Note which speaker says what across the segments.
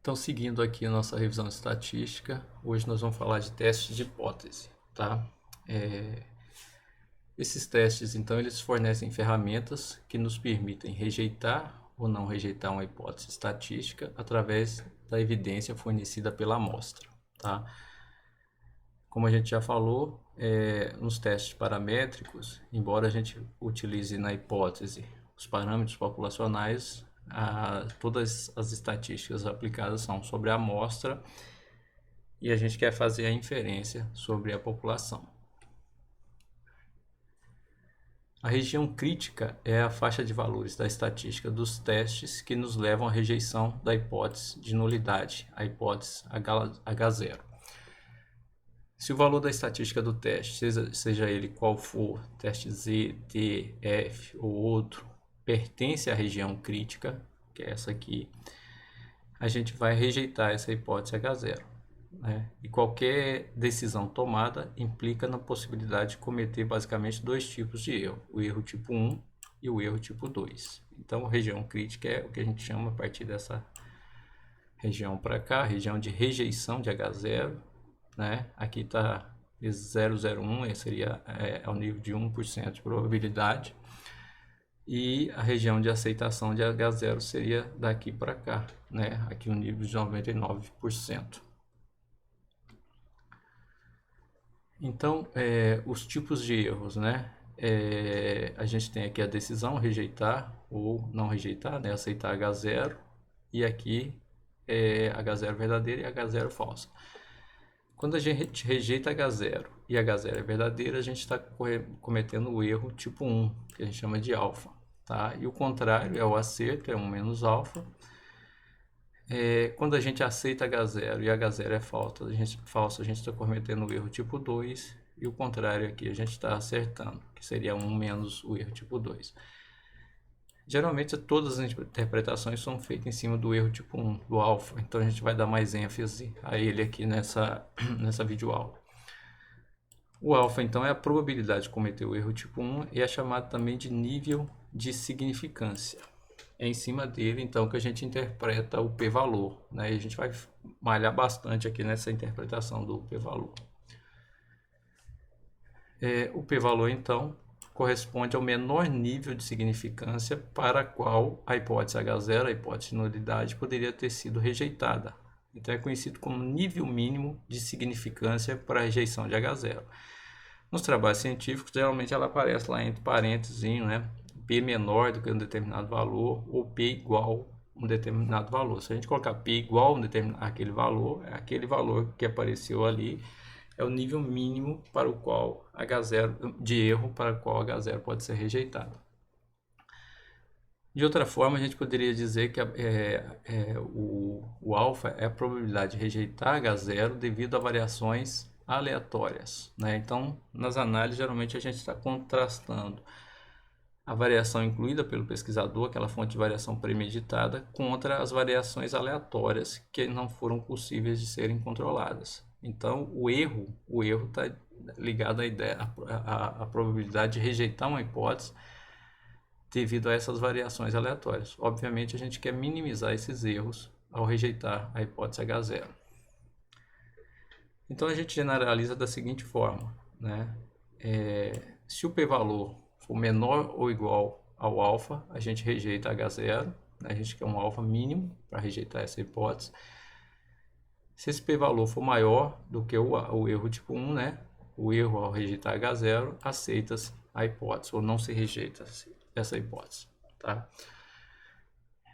Speaker 1: Então, seguindo aqui a nossa revisão estatística, hoje nós vamos falar de testes de hipótese, tá? Esses testes, então, eles fornecem ferramentas que nos permitem rejeitar ou não rejeitar uma hipótese estatística através da evidência fornecida pela amostra, tá? Como a gente já falou, nos testes paramétricos, embora a gente utilize na hipótese os parâmetros populacionais, todas as estatísticas aplicadas são sobre a amostra e a gente quer fazer a inferência sobre a população. A região crítica é a faixa de valores da estatística dos testes que nos levam à rejeição da hipótese de nulidade, a hipótese H0. Se o valor da estatística do teste, seja ele qual for, teste Z, T, F ou outro, pertence à região crítica, que é essa aqui, a gente vai rejeitar essa hipótese H0. Né? E qualquer decisão tomada implica na possibilidade de cometer basicamente dois tipos de erro, o erro tipo 1 e o erro tipo 2. Então, região crítica é o que a gente chama a partir dessa região para cá, região de rejeição de H0, né? Aqui está 0,01, esse seria ao nível de 1% de probabilidade, e a região de aceitação de H0 seria daqui para cá, né? Aqui o nível de 99%. Então, os tipos de erros, né? A gente tem aqui a decisão, rejeitar ou não rejeitar, né? Aceitar H0, e aqui H0 verdadeira e H0 falsa. Quando a gente rejeita H0 e H0 é verdadeira, a gente está cometendo o erro tipo 1, que a gente chama de alfa. Tá? E o contrário é o acerto, é 1 menos alfa. Quando a gente aceita H0 e H0 é falso, a gente está cometendo o erro tipo 2, e o contrário aqui a gente está acertando, que seria 1 menos o erro tipo 2. Geralmente todas as interpretações são feitas em cima do erro tipo 1, do alfa, então a gente vai dar mais ênfase a ele aqui nessa videoaula. O alfa então é a probabilidade de cometer o erro tipo 1 e é chamado também de nível de significância. É em cima dele então que a gente interpreta o p-valor, né? E a gente vai malhar bastante aqui nessa interpretação do p-valor. O p-valor então corresponde ao menor nível de significância para a qual a hipótese H0, a hipótese de nulidade, poderia ter sido rejeitada. Então é conhecido como nível mínimo de significância para a rejeição de H0. Nos trabalhos científicos, geralmente ela aparece lá entre parênteses, né? P menor do que um determinado valor ou P igual a um determinado valor. Se a gente colocar P igual a aquele valor, aquele valor que apareceu ali é o nível mínimo para o qual H0 de erro para o qual H0 pode ser rejeitado. De outra forma, a gente poderia dizer que o alfa é a probabilidade de rejeitar H0 devido a variações aleatórias, né? Então, nas análises, geralmente a gente está contrastando a variação incluída pelo pesquisador, aquela fonte de variação premeditada, contra as variações aleatórias que não foram possíveis de serem controladas. Então, o erro está ligado à ideia, à probabilidade de rejeitar uma hipótese devido a essas variações aleatórias. Obviamente, a gente quer minimizar esses erros ao rejeitar a hipótese H0. Então, a gente generaliza da seguinte forma, né? Se o p-valor for menor ou igual ao alfa, a gente rejeita H0, né? A gente quer um alfa mínimo para rejeitar essa hipótese. Se esse p-valor for maior do que o erro tipo 1, né? O erro ao rejeitar H0, aceita-se a hipótese ou não se rejeita essa hipótese. Tá?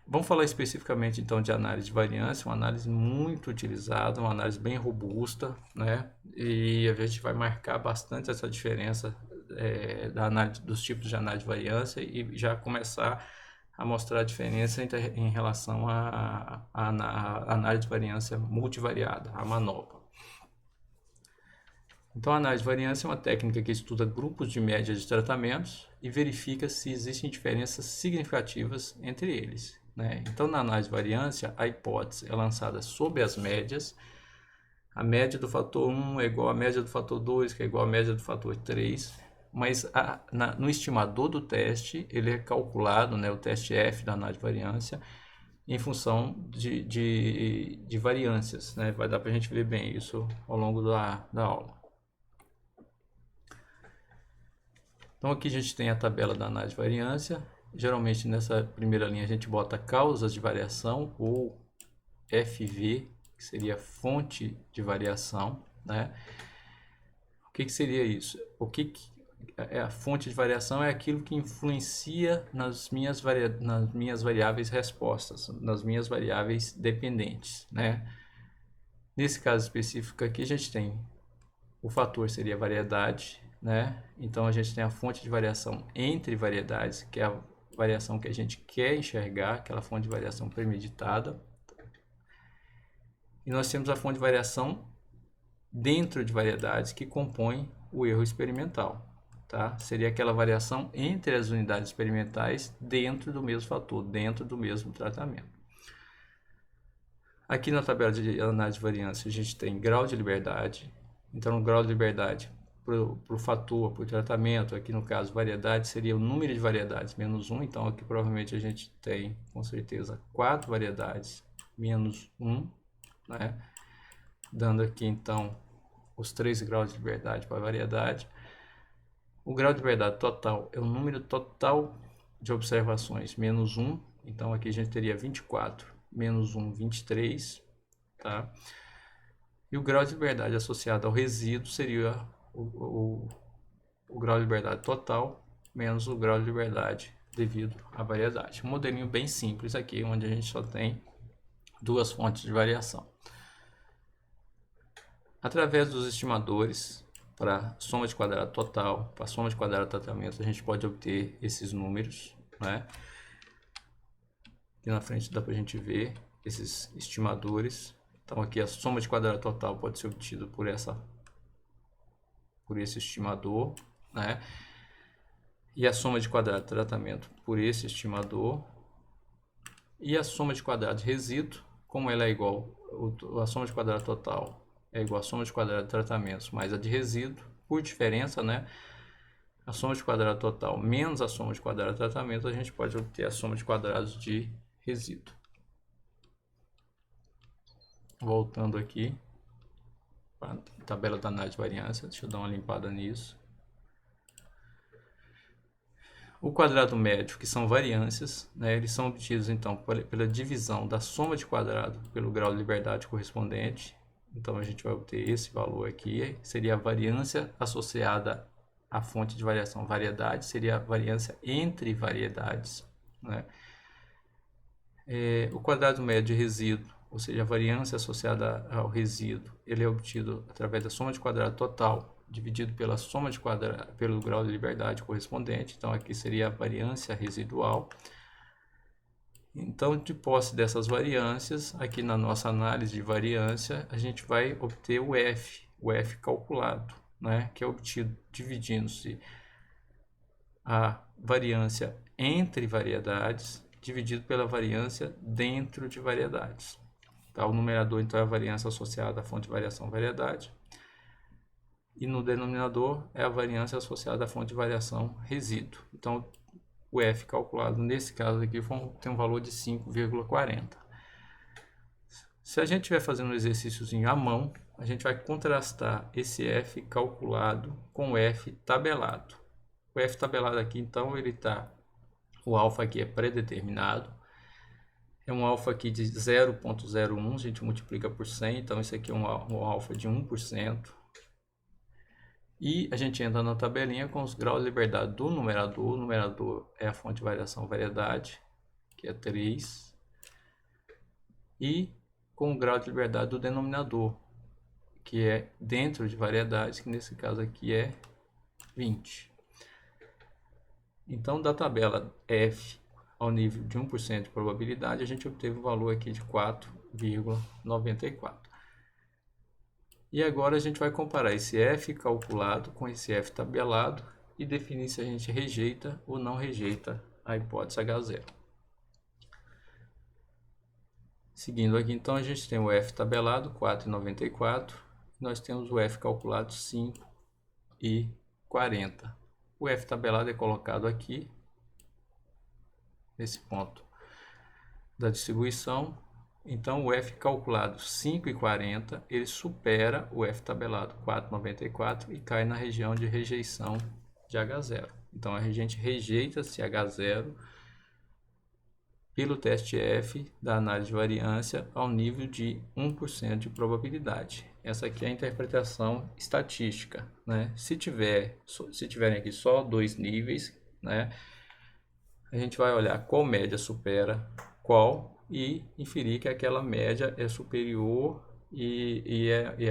Speaker 1: Vamos falar especificamente então de análise de variância, uma análise muito utilizada, uma análise bem robusta, né? E a gente vai marcar bastante essa diferença da análise, dos tipos de análise de variância e já começar a mostrar a diferença em relação à análise de variância multivariada, a MANOVA. Então, a análise de variância é uma técnica que estuda grupos de médias de tratamentos e verifica se existem diferenças significativas entre eles, né? Então, na análise de variância, a hipótese é lançada sobre as médias. A média do fator 1 é igual à média do fator 2, que é igual à média do fator 3. Mas no estimador do teste, ele é calculado, né, o teste F da análise de variância, em função de variâncias, né? Vai dar para a gente ver bem isso ao longo da aula. Então aqui a gente tem a tabela da análise de variância. Geralmente nessa primeira linha a gente bota causas de variação ou FV, que seria fonte de variação, né? O que seria isso? É a fonte de variação? É aquilo que influencia nas minhas variáveis respostas, nas minhas variáveis dependentes, né? Nesse caso específico aqui a gente tem o fator seria a variedade, né? Então a gente tem a fonte de variação entre variedades, que é a variação que a gente quer enxergar, aquela fonte de variação premeditada. E nós temos a fonte de variação dentro de variedades que compõem o erro experimental, tá? Seria aquela variação entre as unidades experimentais dentro do mesmo fator, dentro do mesmo tratamento. Aqui na tabela de análise de variância a gente tem grau de liberdade. Então, o grau de liberdade para o fator, para o tratamento, aqui no caso variedade, seria o número de variedades menos 1. Então, aqui provavelmente a gente tem, com certeza, 4 variedades menos 1, né? Dando aqui, então, os 3 graus de liberdade para a variedade. O grau de liberdade total é o número total de observações menos 1. Então, aqui a gente teria 24 menos 1, 23, tá? E o grau de liberdade associado ao resíduo seria o grau de liberdade total menos o grau de liberdade devido à variedade. Um modelinho bem simples aqui, onde a gente só tem duas fontes de variação. Através dos estimadores, para soma de quadrado total, para soma de quadrado tratamento, a gente pode obter esses números, né? Aqui na frente dá para a gente ver esses estimadores. Então aqui a soma de quadrado total pode ser obtida por esse estimador, né? E a soma de quadrado de tratamento por esse estimador. E a soma de quadrado de resíduo, como ela é igual, a soma de quadrado total é igual a soma de quadrado de tratamentos mais a de resíduo, por diferença, né? A soma de quadrado total menos a soma de quadrado de tratamento, a gente pode obter a soma de quadrados de resíduo. Voltando aqui para a tabela da análise de variância, deixa eu dar uma limpada nisso. O quadrado médio, que são variâncias, né, eles são obtidos então pela divisão da soma de quadrado pelo grau de liberdade correspondente. Então a gente vai obter esse valor aqui, seria a variância associada à fonte de variação variedade, seria a variância entre variedades, né? O quadrado médio de resíduo, ou seja, a variância associada ao resíduo, ele é obtido através da soma de quadrado total dividido pela soma de quadrado pelo grau de liberdade correspondente. Então aqui seria a variância residual. Então, de posse dessas variâncias, aqui na nossa análise de variância, a gente vai obter o F calculado, né, que é obtido dividindo-se a variância entre variedades dividido pela variância dentro de variedades. Tá? O numerador, então, é a variância associada à fonte de variação variedade. E no denominador é a variância associada à fonte de variação resíduo. Então, o F calculado nesse caso aqui tem um valor de 5,40. Se a gente estiver fazendo um exercíciozinho à mão, a gente vai contrastar esse F calculado com o F tabelado. O F tabelado aqui, então, ele está... O alfa aqui é predeterminado. É um alfa aqui de 0,01, a gente multiplica por 100, então isso aqui é um alfa de 1%. E a gente entra na tabelinha com os graus de liberdade do numerador. O numerador é a fonte de variação variedade, que é 3. E com o grau de liberdade do denominador, que é dentro de variedades, que nesse caso aqui é 20. Então, da tabela F ao nível de 1% de probabilidade, a gente obteve o valor aqui de 4,94. E agora a gente vai comparar esse F calculado com esse F tabelado e definir se a gente rejeita ou não rejeita a hipótese H0. Seguindo aqui, então, a gente tem o F tabelado, 4,94. Nós temos o F calculado, 5,40. O F tabelado é colocado aqui, nesse ponto da distribuição. Então, o F calculado 5,40, ele supera o F tabelado 4,94 e cai na região de rejeição de H0. Então, a gente rejeita esse H0 pelo teste F da análise de variância ao nível de 1% de probabilidade. Essa aqui é a interpretação estatística, né? Se tiverem aqui só 2 níveis, né, a gente vai olhar qual média supera qual e inferir que aquela média é superior e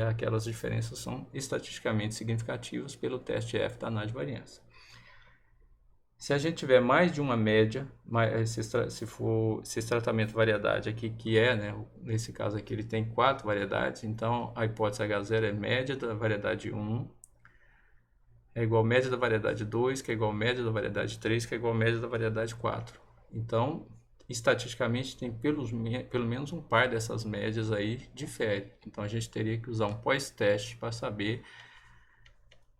Speaker 1: aquelas diferenças são estatisticamente significativas pelo teste F da análise de variância. Se a gente tiver mais de uma média, se for esse tratamento variedade aqui, que é, né, nesse caso aqui ele tem 4 variedades, então a hipótese H0 é média da variedade 1, é igual a média da variedade 2, que é igual a média da variedade 3, que é igual a média da variedade 4. Então, estatisticamente, tem pelo menos um par dessas médias aí difere. Então, a gente teria que usar um pós-teste para saber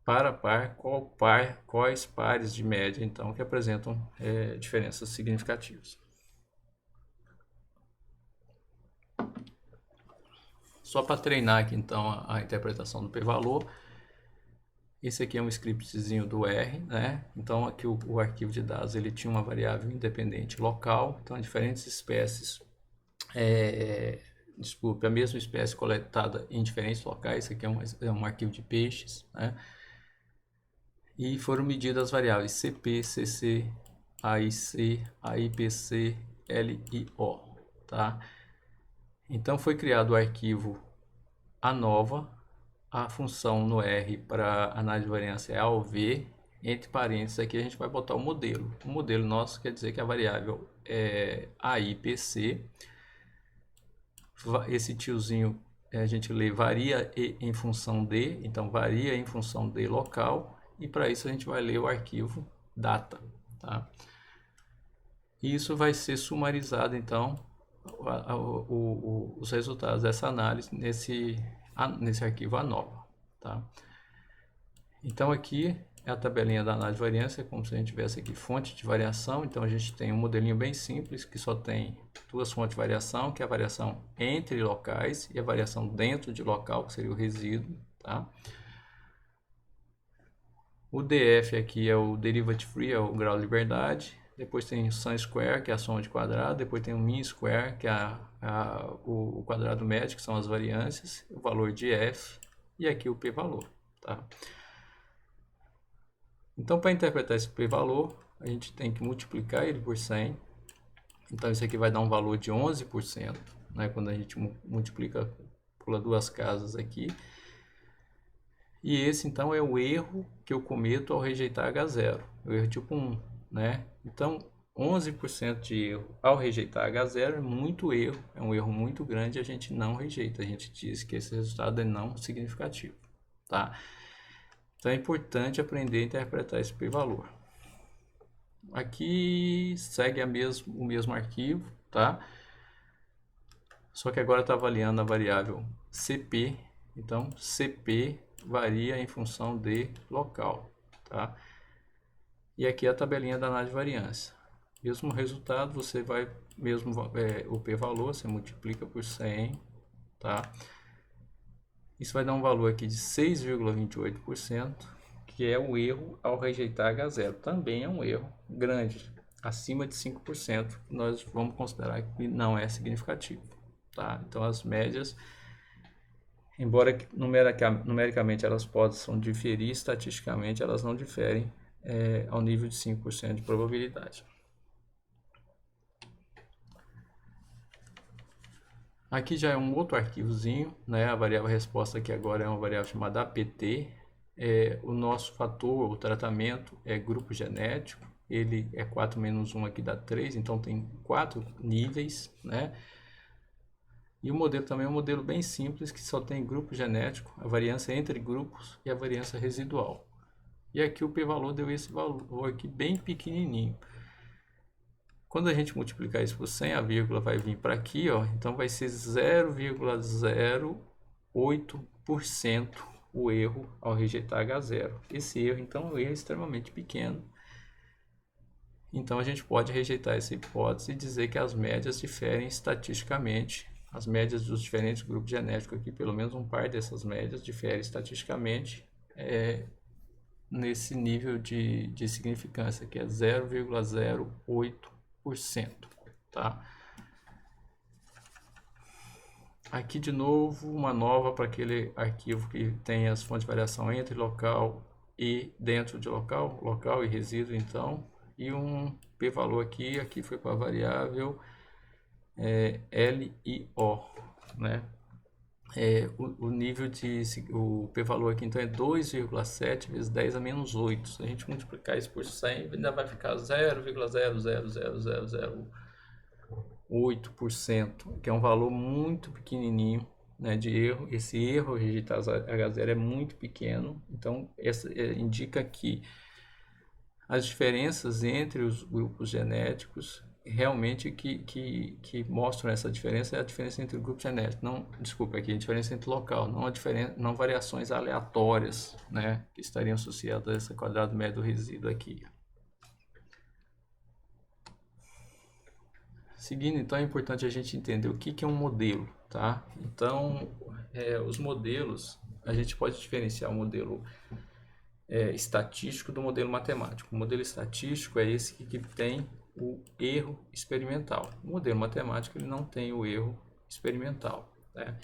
Speaker 1: par a par, quais pares de média, então, que apresentam diferenças significativas. Só para treinar aqui, então, a interpretação do p-valor, esse aqui é um scriptzinho do R, né? Então, aqui o arquivo de dados, ele tinha uma variável independente local, então, diferentes espécies, a mesma espécie coletada em diferentes locais, esse aqui é um arquivo de peixes, né? E foram medidas as variáveis CP, CC, AIC, AIPC, LIO, tá? Então, foi criado o arquivo ANOVA, a função no R para análise de variância é AOV, entre parênteses aqui a gente vai botar o modelo. O modelo nosso quer dizer que a variável é AIPC, esse tiozinho a gente lê varia em função de, então varia em função de local, e para isso a gente vai ler o arquivo data, tá? E isso vai ser sumarizado, então, os resultados dessa análise nesse arquivo ANOVA, tá? Então aqui é a tabelinha da análise de variância, como se a gente tivesse aqui fonte de variação. Então a gente tem um modelinho bem simples que só tem duas fontes de variação, que é a variação entre locais e a variação dentro de local, que seria o resíduo, tá? O DF aqui é o derivative free, é o grau de liberdade. Depois tem o sum square, que é a soma de quadrado. Depois tem o mean square, que é o quadrado médio, que são as variâncias. O valor de f e aqui o p-valor, tá? Então, para interpretar esse p-valor, a gente tem que multiplicar ele por 100. Então, isso aqui vai dar um valor de 11%, né? Quando a gente multiplica, pula duas casas aqui. E esse, então, é o erro que eu cometo ao rejeitar H0, o erro tipo 1, né? Então, 11% de erro ao rejeitar H0 é muito erro, é um erro muito grande e a gente não rejeita, a gente diz que esse resultado é não significativo, tá? Então, é importante aprender a interpretar esse p-valor. Aqui segue o mesmo arquivo, tá? Só que agora está avaliando a variável CP, então CP varia em função de local, tá? E aqui é a tabelinha da análise de variância. Mesmo resultado, você vai, o p-valor, você multiplica por 100, tá? Isso vai dar um valor aqui de 6,28%, que é o erro ao rejeitar H0. Também é um erro grande, acima de 5%, nós vamos considerar que não é significativo, tá? Então, as médias, embora numericamente elas possam diferir, estatisticamente elas não diferem ao nível de 5% de probabilidade. Aqui já é um outro arquivozinho, né? A variável resposta aqui agora é uma variável chamada APT. O nosso fator, o tratamento, é grupo genético. Ele é 4 menos 1 aqui dá 3, então tem 4 níveis, né? E o modelo também é um modelo bem simples, que só tem grupo genético, a variância entre grupos e a variância residual. E aqui o p-valor deu esse valor aqui bem pequenininho. Quando a gente multiplicar isso por 100, a vírgula vai vir para aqui, ó, então vai ser 0,08% o erro ao rejeitar H0. Esse erro, então, é um erro extremamente pequeno. Então a gente pode rejeitar essa hipótese e dizer que as médias diferem estatisticamente. As médias dos diferentes grupos genéticos aqui, pelo menos um par dessas médias, difere estatisticamente nesse nível de significância, que é 0,08%. Tá? Aqui de novo uma nova para aquele arquivo que tem as fontes de variação entre local e dentro de local, local e resíduo então, e um p-valor aqui foi para a variável LIO, né? O nível o p-valor aqui então é 2,7 vezes 10 a menos 8. Se a gente multiplicar isso por 100, ainda vai ficar 0,00008%, que é um valor muito pequenininho, né, de erro. Esse erro rejeitar H0 é muito pequeno, então essa indica que as diferenças entre os grupos genéticos realmente que mostram essa diferença é a diferença entre o grupo genético, não, desculpa, aqui a diferença entre local, não variações aleatórias, né, que estariam associadas a esse quadrado médio do resíduo aqui. Seguindo, então, é importante a gente entender o que é um modelo, tá? Então, os modelos, a gente pode diferenciar o modelo estatístico do modelo matemático. O modelo estatístico é esse que tem o erro experimental. O modelo matemático ele não tem o erro experimental, né?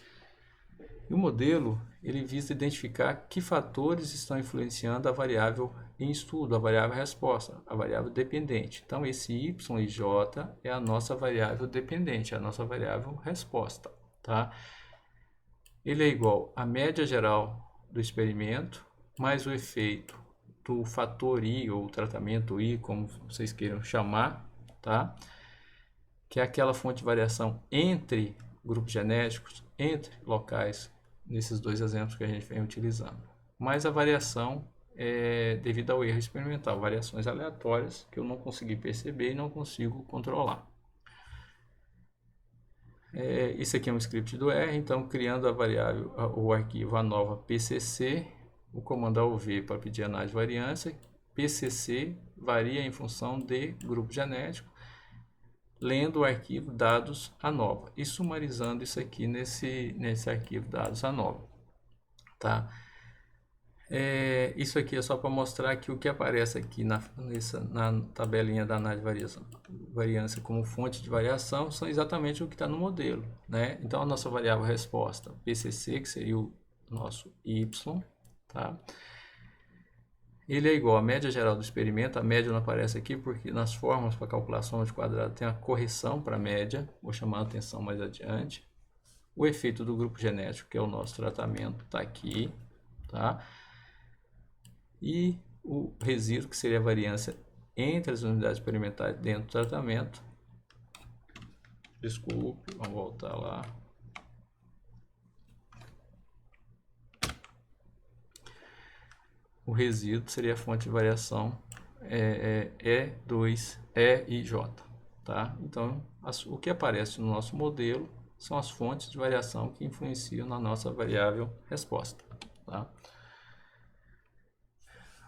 Speaker 1: E o modelo ele visa identificar que fatores estão influenciando a variável em estudo, a variável resposta, a variável dependente. Então, esse y e j é a nossa variável dependente, a nossa variável resposta, tá? Ele é igual à média geral do experimento mais o efeito do fator I ou tratamento I, como vocês queiram chamar, tá? Que é aquela fonte de variação entre grupos genéticos, entre locais, nesses dois exemplos que a gente vem utilizando. Mas a variação é devido ao erro experimental, variações aleatórias que eu não consegui perceber e não consigo controlar. Isso aqui é um script do R, então criando a variável, o arquivo a nova PCC, o comando AUV para pedir análise de variância, PCC varia em função de grupo genético, lendo o arquivo dados ANOVA e sumarizando isso aqui nesse arquivo dados ANOVA, tá? Isso aqui é só para mostrar que o que aparece aqui na tabelinha da análise de variância como fonte de variação são exatamente o que está no modelo, né? Então a nossa variável resposta PCC, que seria o nosso y, tá? Ele é igual à média geral do experimento. A média não aparece aqui porque nas fórmulas para calculação de quadrado tem a correção para a média. Vou chamar a atenção mais adiante. O efeito do grupo genético, que é o nosso tratamento, está aqui, tá? E o resíduo, que seria a variância entre as unidades experimentais dentro do tratamento. Desculpe, vamos voltar lá. O resíduo seria a fonte de variação E2, E e J. Tá? Então, o que aparece no nosso modelo são as fontes de variação que influenciam na nossa variável resposta. Tá?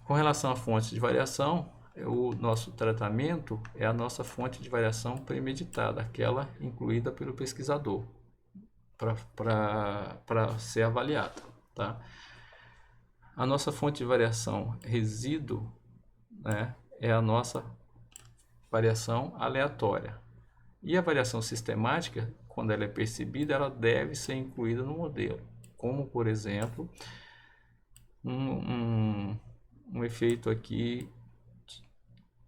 Speaker 1: Com relação à fonte de variação, o nosso tratamento é a nossa fonte de variação premeditada, aquela incluída pelo pesquisador para ser avaliada. Tá? A nossa fonte de variação resíduo, né, é a nossa variação aleatória. E a variação sistemática, quando ela é percebida, ela deve ser incluída no modelo. Como, por exemplo, um efeito aqui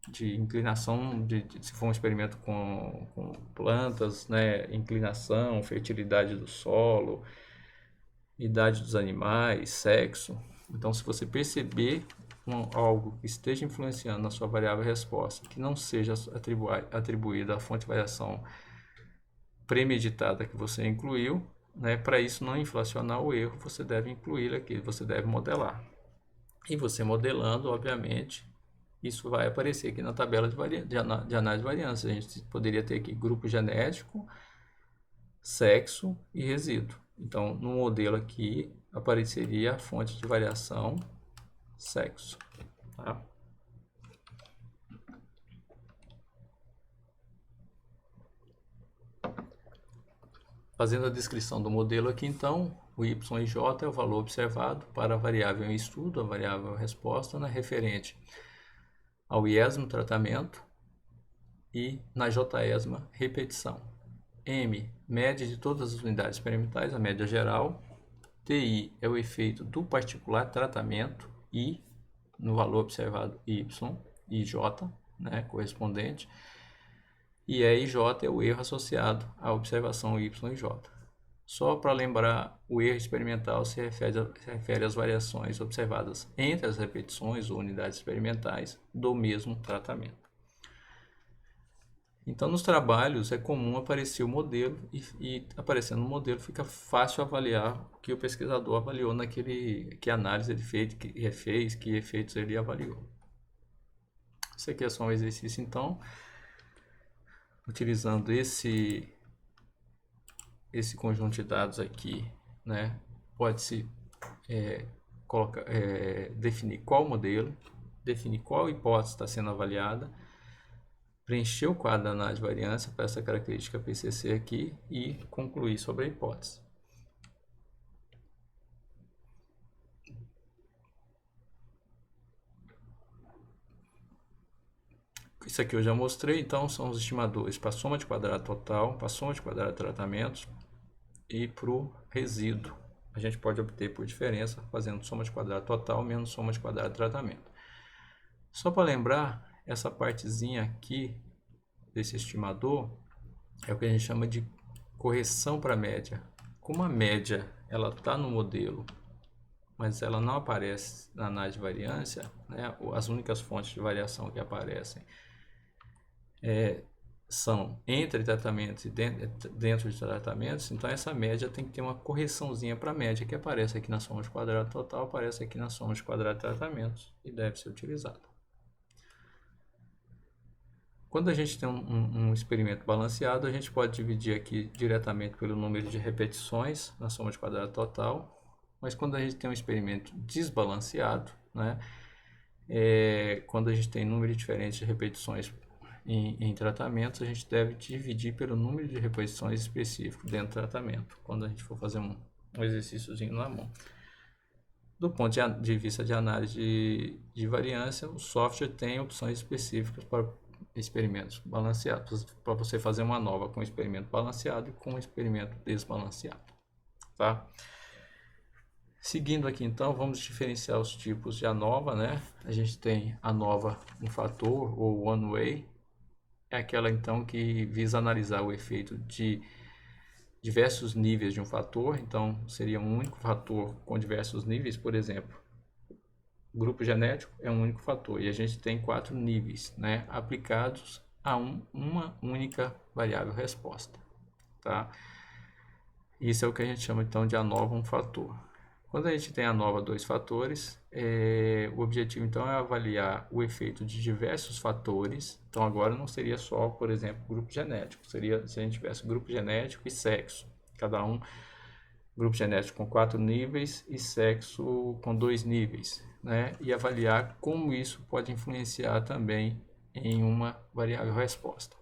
Speaker 1: de inclinação, se for um experimento com plantas, né, inclinação, fertilidade do solo, idade dos animais, sexo. Então, se você perceber algo que esteja influenciando na sua variável resposta, que não seja atribuída à fonte de variação premeditada que você incluiu, né, para isso não inflacionar o erro, você deve incluir aqui, você deve modelar. E você modelando, obviamente, isso vai aparecer aqui na tabela de análise de variância. A gente poderia ter aqui grupo genético, sexo e resíduo. Então, no modelo aqui, apareceria a fonte de variação sexo. Tá? Fazendo a descrição do modelo aqui, então, o y e j é o valor observado para a variável em estudo, a variável resposta, né, referente ao iésimo tratamento e na j-ésima repetição. M, média de todas as unidades experimentais, a média geral. TI é o efeito do particular tratamento, I, no valor observado y e j, né, correspondente. E EIJ é o erro associado à observação y e j. Só para lembrar, o erro experimental se refere às variações observadas entre as repetições ou unidades experimentais do mesmo tratamento. Então, nos trabalhos é comum aparecer o modelo e aparecendo o modelo fica fácil avaliar o que o pesquisador avaliou que análise ele fez, que efeitos ele avaliou. Isso aqui é só um exercício, então, utilizando esse conjunto de dados aqui, né, pode-se definir qual modelo, definir qual hipótese está sendo avaliada, preencher o quadro da análise de variância para essa característica PCC aqui e concluir sobre a hipótese. Isso aqui eu já mostrei, então são os estimadores para a soma de quadrado total, para a soma de quadrado de tratamentos e para o resíduo. A gente pode obter por diferença fazendo soma de quadrado total menos soma de quadrado de tratamento. Só para lembrar, essa partezinha aqui desse estimador é o que a gente chama de correção para média. Como a média ela está no modelo, mas ela não aparece na análise de variância, né? As únicas fontes de variação que aparecem são entre tratamentos e dentro de tratamentos, então essa média tem que ter uma correçãozinha para a média que aparece aqui na soma de quadrado total, aparece aqui na soma de quadrado de tratamentos e deve ser utilizada. Quando a gente tem um experimento balanceado, a gente pode dividir aqui diretamente pelo número de repetições na soma de quadrado total, mas quando a gente tem um experimento desbalanceado, né, quando a gente tem número diferente de repetições em tratamentos, a gente deve dividir pelo número de repetições específico dentro do tratamento, quando a gente for fazer um exercíciozinho na mão. Do ponto de vista de análise de variância, o software tem opções específicas para experimentos balanceados, para você fazer uma nova com experimento balanceado e com experimento desbalanceado, tá? Seguindo aqui, então, vamos diferenciar os tipos de ANOVA, né? A gente tem ANOVA um fator ou one way, é aquela então que visa analisar o efeito de diversos níveis de um fator, então seria um único fator com diversos níveis, por exemplo. O grupo genético é um único fator e a gente tem 4 níveis, né, aplicados a uma única variável resposta, tá? Isso é o que a gente chama então de ANOVA um fator. Quando a gente tem ANOVA dois fatores, o objetivo então é avaliar o efeito de diversos fatores. Então agora não seria só, por exemplo, grupo genético, seria se a gente tivesse grupo genético e sexo, cada um grupo genético com 4 níveis e sexo com 2 níveis, né? E avaliar como isso pode influenciar também em uma variável resposta.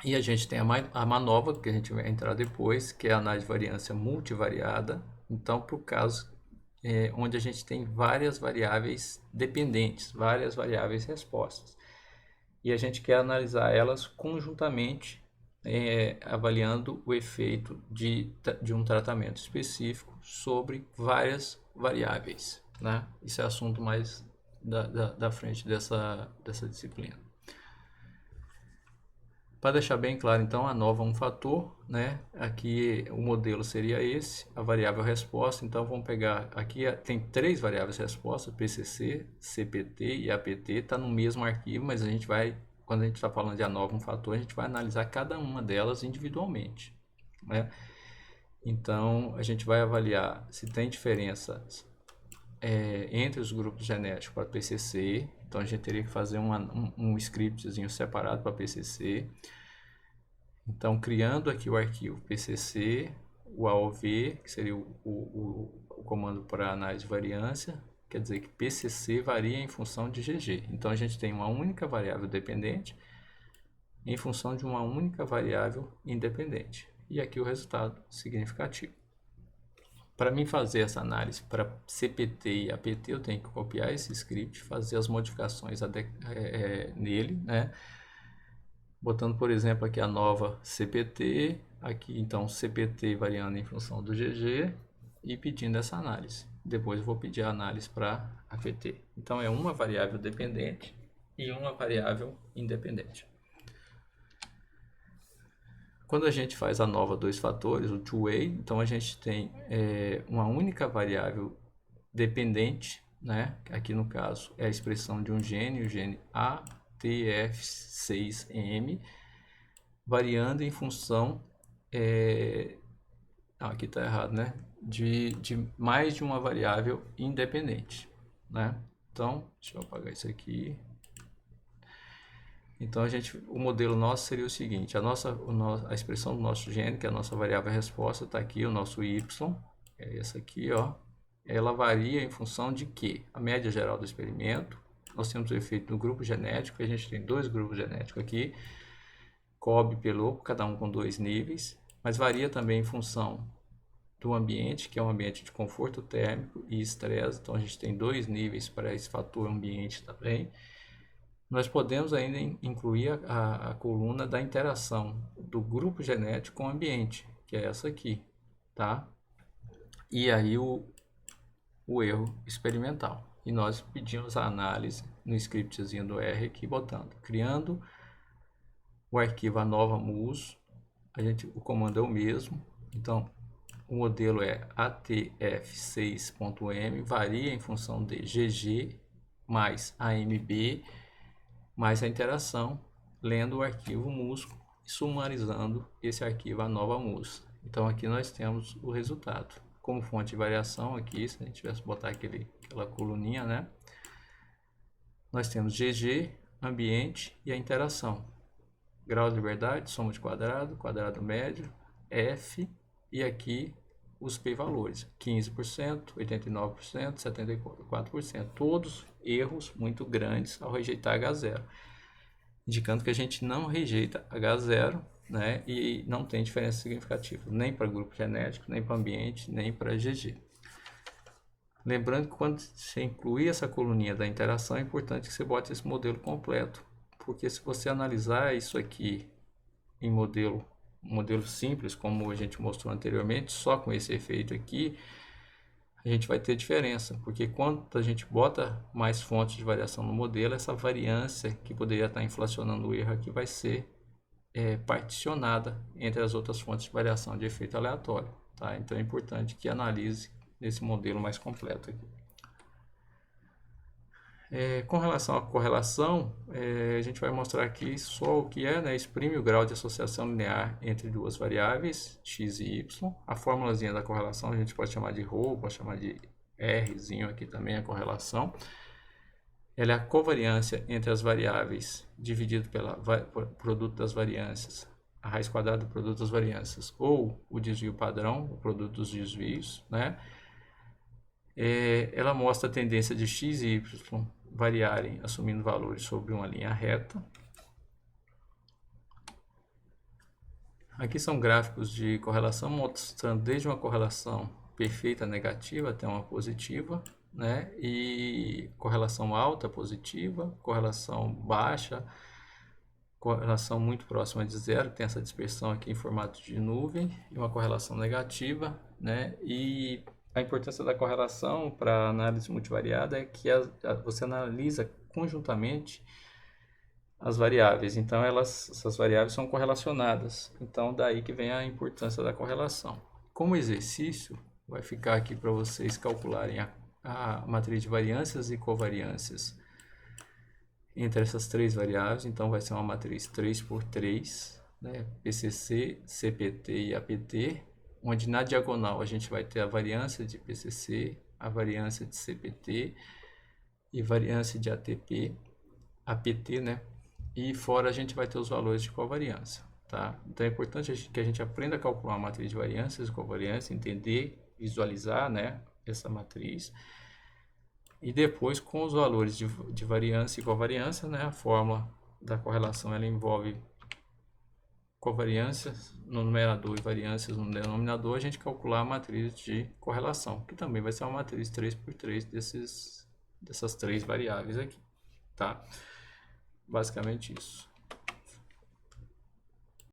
Speaker 1: E a gente tem a MANOVA, que a gente vai entrar depois, que é a análise de variância multivariada. Então, para o caso onde a gente tem várias variáveis dependentes, várias variáveis respostas. E a gente quer analisar elas conjuntamente, avaliando o efeito de um tratamento específico sobre várias variáveis, né? Isso é assunto mais da frente dessa disciplina. Para deixar bem claro, então, ANOVA um fator, né? Aqui o modelo seria esse, a variável resposta. Então, vamos pegar, aqui tem 3 variáveis resposta, PCC, CPT e APT, está no mesmo arquivo, mas a gente vai, quando a gente está falando de ANOVA um fator, a gente vai analisar cada uma delas individualmente, né? Então, a gente vai avaliar se tem diferenças entre os grupos genéticos para PCC. Então a gente teria que fazer um scriptzinho separado para PCC. Então, criando aqui o arquivo PCC, o AOV, que seria o comando para análise de variância, quer dizer que PCC varia em função de GG. Então a gente tem uma única variável dependente em função de uma única variável independente. E aqui o resultado significativo. Para mim fazer essa análise para CPT e APT, eu tenho que copiar esse script, fazer as modificações nele, né? Botando, por exemplo, aqui a nova CPT, aqui então CPT variando em função do GG e pedindo essa análise. Depois eu vou pedir a análise para APT. Então é uma variável dependente e uma variável independente. Quando a gente faz a nova dois fatores, o two-way, então a gente tem uma única variável dependente, né? Aqui no caso é a expressão de um gene, o gene ATF6M, variando em função, aqui está errado, né? De mais de uma variável independente, né? Então, deixa eu apagar isso aqui. Então, o modelo nosso seria o seguinte, a expressão do nosso gene, que é a nossa variável resposta, está aqui, o nosso y, é essa aqui, ó. Ela varia em função de que? A média geral do experimento, nós temos o efeito do grupo genético, a gente tem dois grupos genéticos aqui, COB e PELOCO, cada um com 2 níveis, mas varia também em função do ambiente, que é um ambiente de conforto térmico e estresse, então a gente tem 2 níveis para esse fator ambiente também. Nós podemos ainda incluir a coluna da interação do grupo genético com o ambiente, que é essa aqui, tá? E aí o erro experimental. E nós pedimos a análise no scriptzinho do R aqui, botando, criando o arquivo ANOVA-MUS, o comando é o mesmo, então o modelo é ATF6.M, varia em função de GG mais AMB, mais a interação, lendo o arquivo MUS e sumarizando esse arquivo ANOVA-MUS. Então aqui nós temos o resultado. Como fonte de variação aqui, se a gente tivesse botar aquela coluninha, né? Nós temos GG, ambiente e a interação. Grau de liberdade, soma de quadrado, quadrado médio, F e aqui os p-valores, 15%, 89%, 74%, todos erros muito grandes ao rejeitar H0, indicando que a gente não rejeita H0, né, e não tem diferença significativa, nem para grupo genético, nem para ambiente, nem para GG. Lembrando que quando você incluir essa coluninha da interação, é importante que você bote esse modelo completo, porque se você analisar isso aqui em modelo simples, como a gente mostrou anteriormente, só com esse efeito aqui, a gente vai ter diferença, porque quando a gente bota mais fontes de variação no modelo, essa variância que poderia estar inflacionando o erro aqui vai ser particionada entre as outras fontes de variação de efeito aleatório, tá? Então é importante que analise nesse modelo mais completo aqui. Com relação à correlação, a gente vai mostrar aqui só o que é, né? Exprime o grau de associação linear entre duas variáveis, x e y. A fórmulazinha da correlação a gente pode chamar de ρ, pode chamar de Rzinho aqui também a correlação. Ela é a covariância entre as variáveis dividido pelo produto das variâncias, a raiz quadrada do produto das variâncias, ou o desvio padrão, o produto dos desvios, né? Ela mostra a tendência de x e y variarem assumindo valores sobre uma linha reta. Aqui são gráficos de correlação mostrando desde uma correlação perfeita negativa até uma positiva, né? E correlação alta positiva, correlação baixa, correlação muito próxima de zero, tem essa dispersão aqui em formato de nuvem, e uma correlação negativa, né? E a importância da correlação para análise multivariada é que você analisa conjuntamente as variáveis, então essas variáveis são correlacionadas, então daí que vem a importância da correlação. Como exercício, vai ficar aqui para vocês calcularem a matriz de variâncias e covariâncias entre essas três variáveis, então vai ser uma matriz 3x3, né? PCC, CPT e APT, onde na diagonal a gente vai ter a variância de PCC, a variância de CPT e variância de APT, né? E fora a gente vai ter os valores de covariância, tá? Então é importante que a gente aprenda a calcular a matriz de variâncias e covariância, entender, visualizar, né, essa matriz. E depois, com os valores de variância e covariância, né, a fórmula da correlação ela envolve covariâncias no numerador e variâncias no denominador, a gente calcular a matriz de correlação, que também vai ser uma matriz 3×3 dessas três variáveis aqui, tá? Basicamente isso.